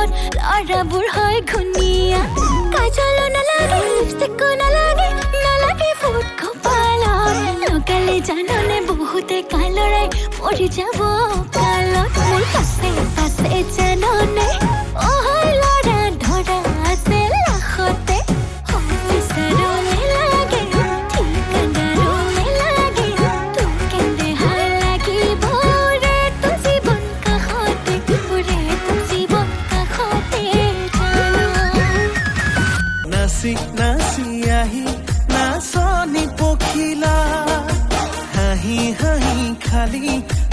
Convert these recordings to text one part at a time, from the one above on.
লৰাবোৰ হয় ঘুনিয়া কাজল নালাগে লিপষ্টিকো নালাগে নালাগে ফুট কপালত লগালে জাননে বহুতে কালৰাই মৰি যাব কালত মোৰ পাছে পাছে জাননে অহৈ লৰা ধৰা আছে লাখতে অফিচাৰো নালাগে ঠিকাদাৰো নালাগে তোৰ কেন্দে হাই লাগিব ৰে তোৰ জীৱন কাষতে ৰে তোৰ জীৱন কাষতে জানো নাচি নাচি আহি নাচনি পখিলা হাঁহি হাঁহি খালি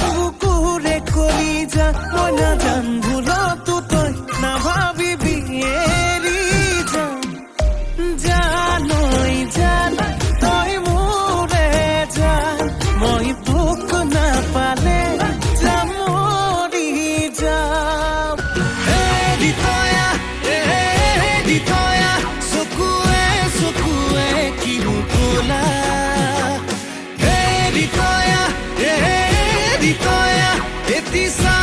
বুকুৰে কলি যা মই নাজান ভুলতো তই নাভাবিবি এৰি যাম জানৈ জান তই মোৰে জান মই তোক নাপালে যাম মৰি যাম এৰি থয়া চকুৱে চকুৱে কিনো ক'লা এৰি থয়া এতি চা